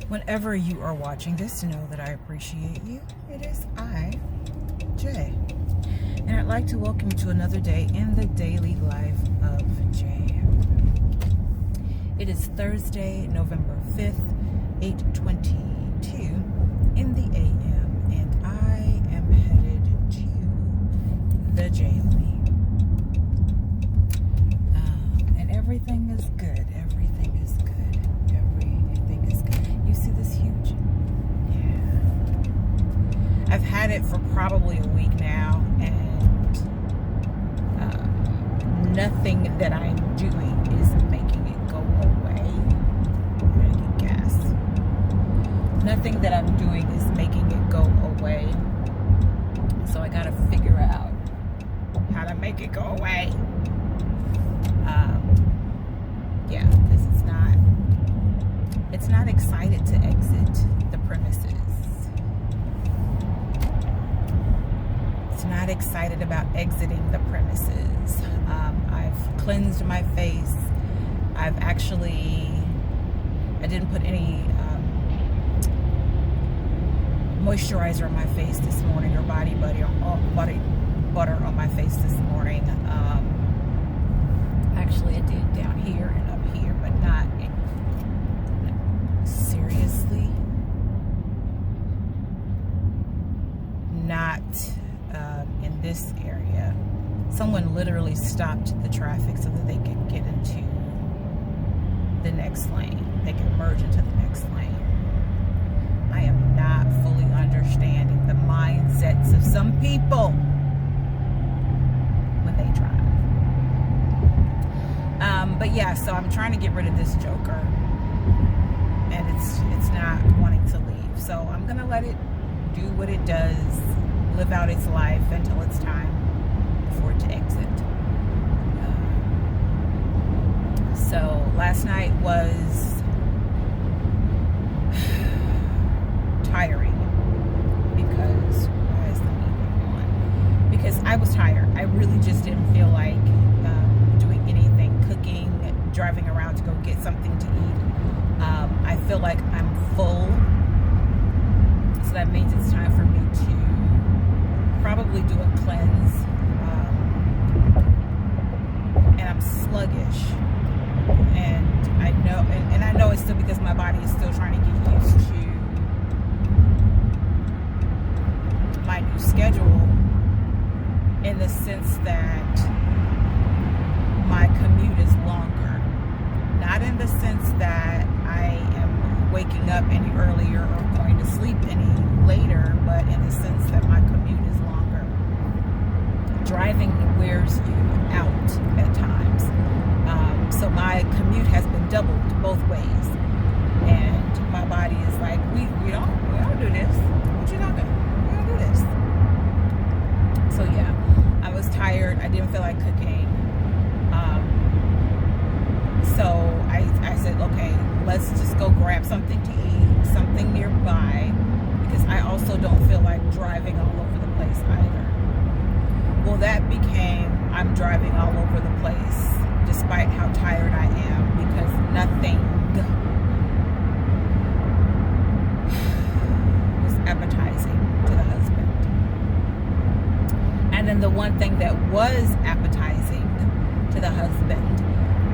Whenever you are watching this, know that I appreciate you. It is I, Jay. And I'd like to welcome you to another day in the daily life of Jay. It is Thursday, November 5th, 8:22 in the AM, and I am headed to the jail. And everything is good. Everything is good. Everything is good. You see this huge? Yeah. I've had it for probably a week now, and nothing that I'm doing is making it go away. I'm gonna get gas. Nothing that I'm doing is making it go away. So I gotta figure out how to make it go away. Yeah, because it's not excited to exit the premises. It's not excited about exiting the premises. I've cleansed my face. I didn't put any moisturizer on my face this morning, or body butter on my face this morning. Actually, I did down here and up here, but not seriously. Not in this area. Someone literally stopped the traffic so that they could get into the next lane. They could merge into the next lane. I am not fully understanding the mindsets of some people when they drive. But yeah, so I'm trying to get rid of this joker, and it's not wanting to leave. So I'm gonna let it do what it does, live out its life until it's time for it to exit. So last night was tiring because why is the music on? Because I was tired. I really just didn't feel like doing anything, cooking, driving around to go get something to eat. I feel like I'm full, so that means it's time for me to probably do a cleanse. And I'm sluggish, and I know it's still because my body is still trying to get used to my new schedule, in the sense that my commute is longer. Not in the sense that I am waking up any earlier or going to sleep any later, but in the sense that my commute is longer. Driving wears you out at times. So my commute has been doubled both ways. And my body is like, we don't do this. What you not doing? We don't do this. So yeah, I was tired. I didn't feel like cooking. So I said, okay, let's just go grab something to eat, something nearby, because I also don't feel like driving all over the place either. Well, that became, I'm driving all over the place, despite how tired I am, because nothing was appetizing to the husband. And then the one thing that was appetizing to the husband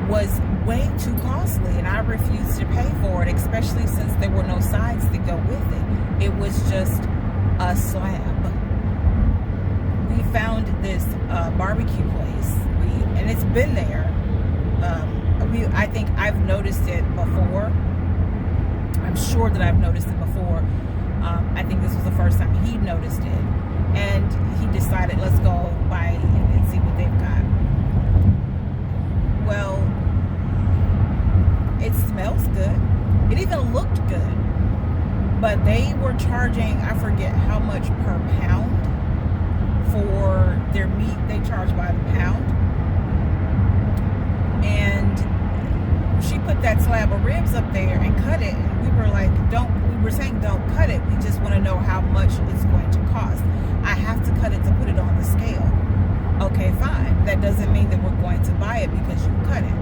was way too costly, and I refused to pay for it, especially since there were no sides to go with it. It was just a slab. We found this barbecue place, and it's been there. I think I've noticed it before. I'm sure that I've noticed it before. I think this was the first time he noticed it, and he decided, let's go by and see what they've got. Well, it smells good. It even looked good. But they were charging, I forget how much per pound for their meat. They charge by the pound. And she put that slab of ribs up there and cut it. And we were like, we were saying don't cut it. We just want to know how much it's going to cost. I have to cut it to put it on the scale. Okay, fine. That doesn't mean that we're going to buy it because you cut it.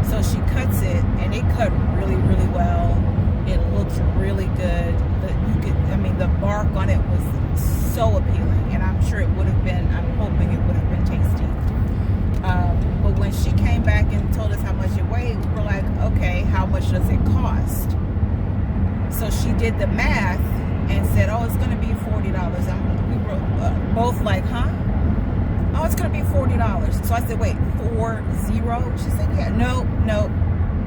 So she cuts it, and it cut really, really well. It looks really good. The bark on it was so appealing, and I'm sure it would have been, I'm hoping it would have been tasty. But when she came back and told us how much it weighed, we were like, okay, how much does it cost? So she did the math and said, oh, it's going to be $40. We were both like, huh? Oh, it's going to be $40. So I said, wait, 40? She said, yeah, no,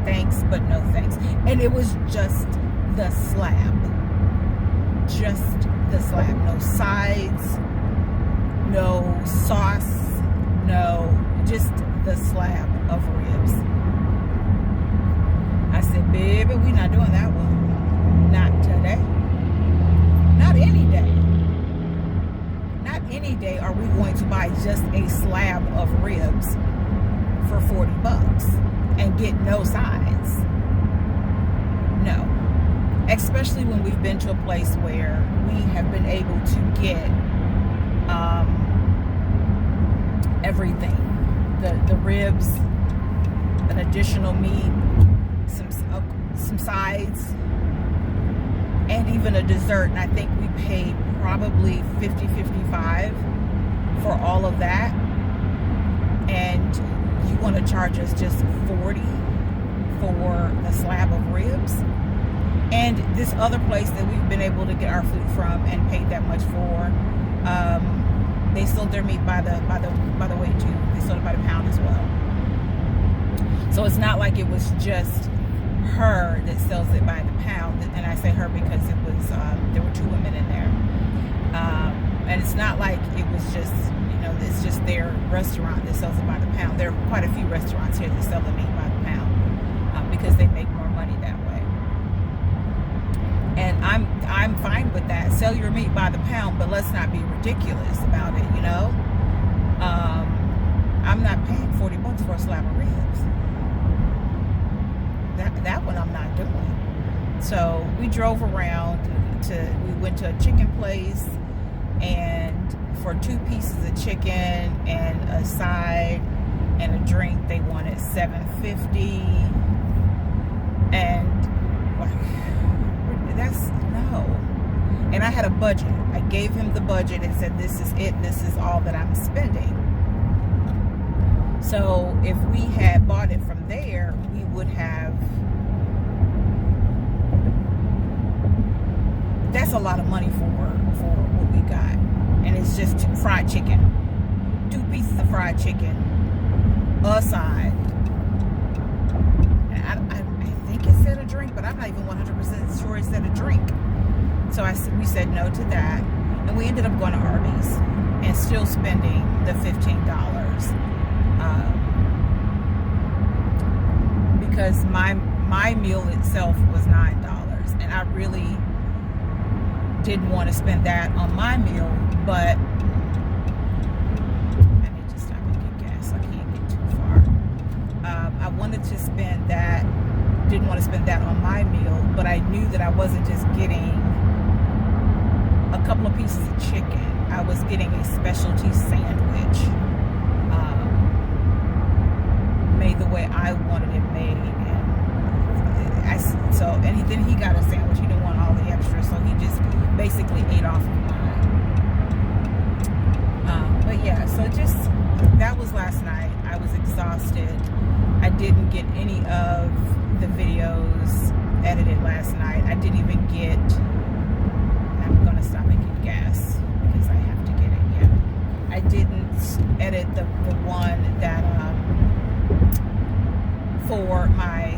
thanks, but no thanks. And it was just the slab. Just the slab. No sides, no sauce, no, just the slab of ribs. I said, baby, we're not doing that one. Not today. Not any day. Not any day are we going to buy just a slab of ribs for $40 and get no sides. No. Especially when we've been to a place where we have been able to get everything. The ribs, an additional meat, some sides, and even a dessert. And I think we paid probably $50-$55 for all of that. And you want to charge us just $40 for the slab of ribs? And this other place that we've been able to get our food from and paid that much for, they sold their meat by the weight too. They sold it by the pound as well. So it's not like it was just her that sells it by the pound. And I say her because it was there were 2 women in there. And it's not like it was just, it's just their restaurant that sells it by the pound. There are quite a few restaurants here that sell the meat by the pound because they make more money that way. And I'm fine with that. Sell your meat by the pound, but let's not be ridiculous about it, I'm not paying $40 for a slab of ribs. That one I'm not doing. So we drove around we went to a chicken place, and for 2 pieces of chicken and a side and a drink, they wanted $7.50. And that's no. And I had a budget. I gave him the budget and said, this is it. This is all that I'm spending. So if we had bought it from there, we would have, that's a lot of money for what we got. And it's just fried chicken. 2 pieces of fried chicken, a side. And I think it said a drink, but I'm not even 100% sure it said a drink. So we said no to that. And we ended up going to Arby's and still spending the $15. Because my meal itself was $9. And I really didn't want to spend that on my meal, but I need to stop and get gas. I can't get too far. I wanted to spend that, didn't want to spend that on my meal, but I knew that I wasn't just getting a couple of pieces of chicken. I was getting a specialty sandwich made the way I wanted it made. And then he got a sandwich. He didn't want all the extra, so he just basically ate off of mine. But yeah, so just, that was last night. I was exhausted. I didn't get any of the videos edited last night. I didn't even get, I'm gonna stop and get gas because I have to get it. Yeah, I didn't edit the one that for my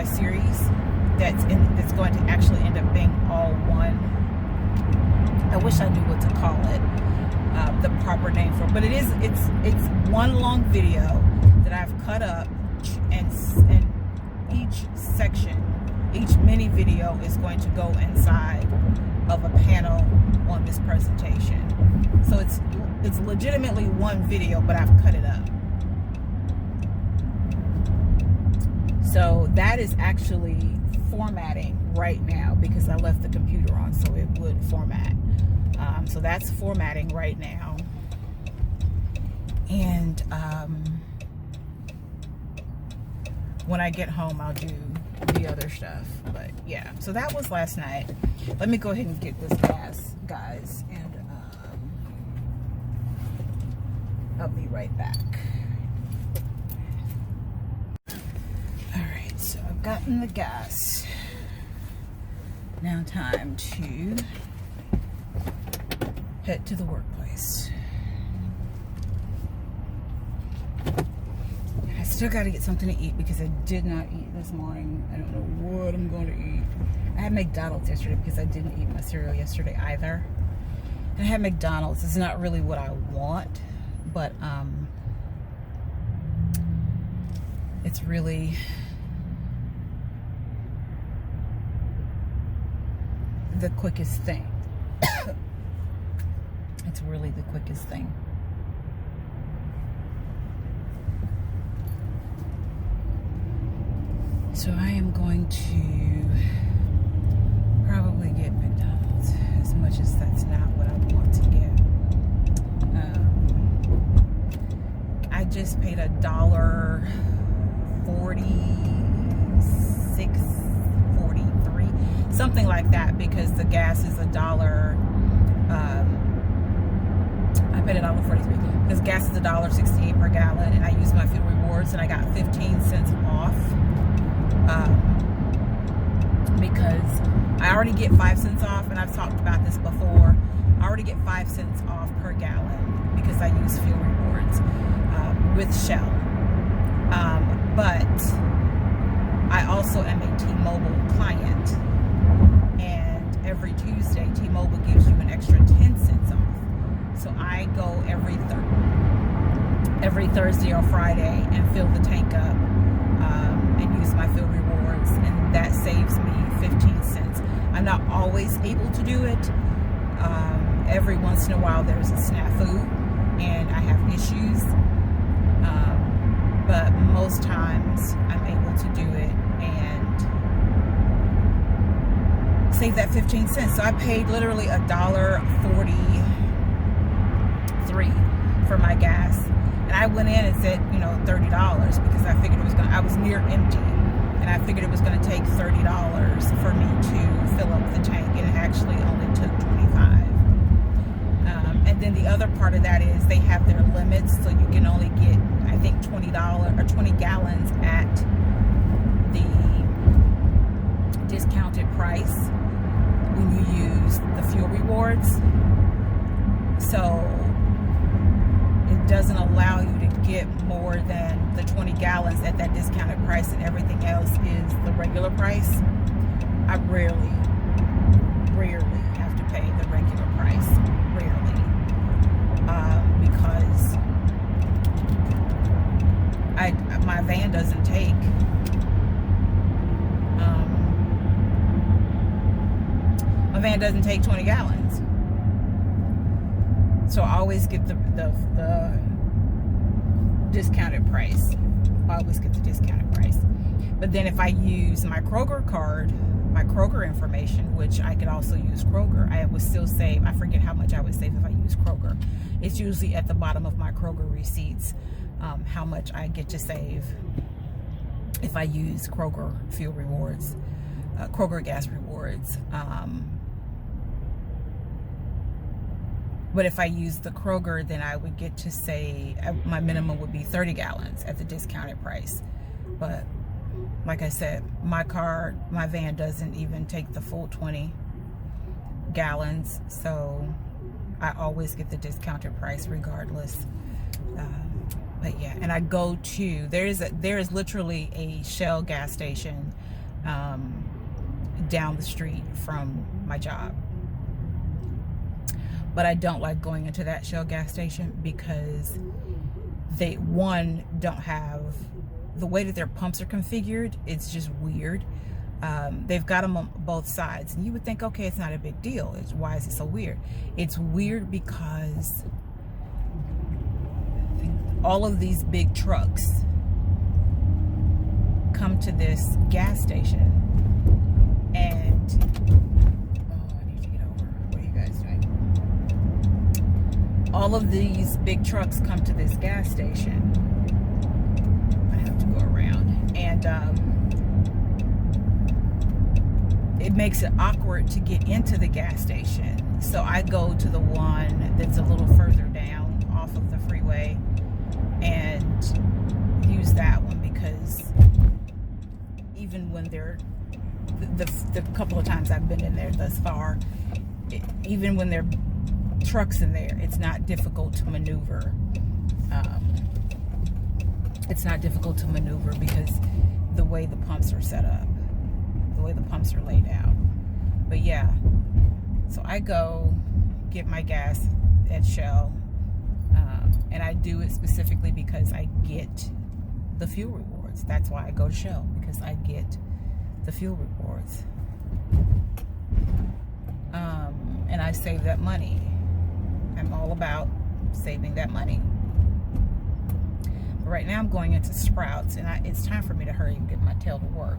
series that's going to actually end up being all one. I wish I knew what to call it, the proper name for it, but it's one long video that I've cut up, and each section, each mini video is going to go inside of a panel on this presentation. So it's legitimately one video, but I've cut it up. So that is actually formatting right now because I left the computer on so it would format. So that's formatting right now. And when I get home, I'll do the other stuff. But yeah, so that was last night. Let me go ahead and get this gas, guys, and I'll be right back. Alright, so I've gotten the gas. Now time to head to the workplace. I still got to get something to eat because I did not eat this morning. I don't know what I'm going to eat. I had McDonald's yesterday because I didn't eat my cereal yesterday either. And I had McDonald's. It's not really what I want, but it's really the quickest thing. It's really the quickest thing. So I am going to probably get McDonald's, as much as that's not what I want to get. I just paid $1.46, something like that, because the gas is $1. I paid $1.43 because gas is $1.68 per gallon, and I used my fuel rewards, and I got 15 cents off. Because I already get 5 cents off, and I've talked about this before. I already get 5 cents off per gallon because I use fuel rewards with Shell. But I also am a T-Mobile client, and every Tuesday T-Mobile gives you an extra 10 cents off. So I go every Thursday or Friday and fill the tank up and use my fuel rewards, and that saves me 15 cents. I'm not always able to do it. Every once in a while there's a snafu and I have issues, but most times I'm able to do it and save that 15 cents. So I paid literally $1.43 for my gas. And I went in and said, you know, $30 because I figured I was near empty. And I figured it was going to take $30 for me to fill up the tank. And it actually only took $25. And then the other part of that is they have their limits. So you can only get, I think, $20 or 20 gallons at the discounted price when you use the fuel rewards. So it doesn't allow you to get more than the 20 gallons at that discounted price, and everything else is the regular price. I rarely have to pay the regular price. Rarely. Because my van doesn't take my van doesn't take 20 gallons. So I always get the discounted price. I always get the discounted price. But then if I use my Kroger card, my Kroger information, which I could also use Kroger, I would still save. I forget how much I would save if I use Kroger. It's usually at the bottom of my Kroger receipts, how much I get to save if I use Kroger fuel rewards, Kroger gas rewards. But if I use the Kroger, then I would get to say my minimum would be 30 gallons at the discounted price. But like I said, my van doesn't even take the full 20 gallons. So I always get the discounted price regardless. But yeah, and I go to, there is literally a Shell gas station down the street from my job. But I don't like going into that Shell gas station because they, one, don't have, the way that their pumps are configured, it's just weird. They've got them on both sides. And you would think, okay, it's not a big deal. Why is it so weird? It's weird because all of these big trucks come to this gas station and all of these big trucks come to this gas station. I have to go around, and And it makes it awkward to get into the gas station. So I go to the one that's a little further down off of the freeway and use that one, because even when they're the couple of times I've been in there thus far, even when there are trucks in there, it's not difficult to maneuver. It's not difficult to maneuver because the way the pumps are set up, the way the pumps are laid out. But yeah, so I go get my gas at Shell, and I do it specifically because I get the fuel rewards. That's why I go to Shell, because I get the fuel rewards. And I save that money. I'm all about saving that money. But right now I'm going into Sprouts, and it's time for me to hurry and get my tail to work.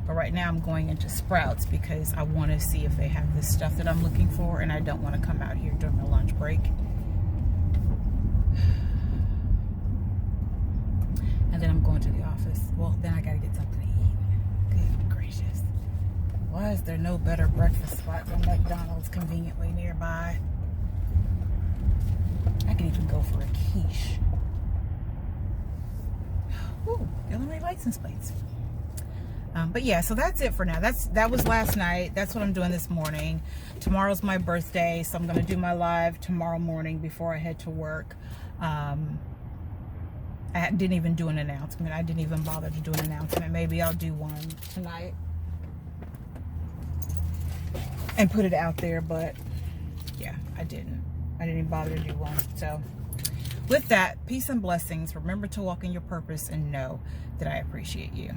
But right now I'm going into Sprouts because I want to see if they have this stuff that I'm looking for, and I don't want to come out here during my lunch break. And then I'm going to the office. Well, then I gotta get something to eat. Good gracious. Why is there no better breakfast spot than McDonald's conveniently nearby? I could even go for a quiche. Ooh, Illinois license plates. But yeah, so that's it for now. That was last night. That's what I'm doing this morning. Tomorrow's my birthday, so I'm gonna do my live tomorrow morning before I head to work. I didn't even do an announcement. I didn't even bother to do an announcement. Maybe I'll do one tonight and put it out there, but yeah, I didn't even bother to do one. So with that, peace and blessings. Remember to walk in your purpose and know that I appreciate you.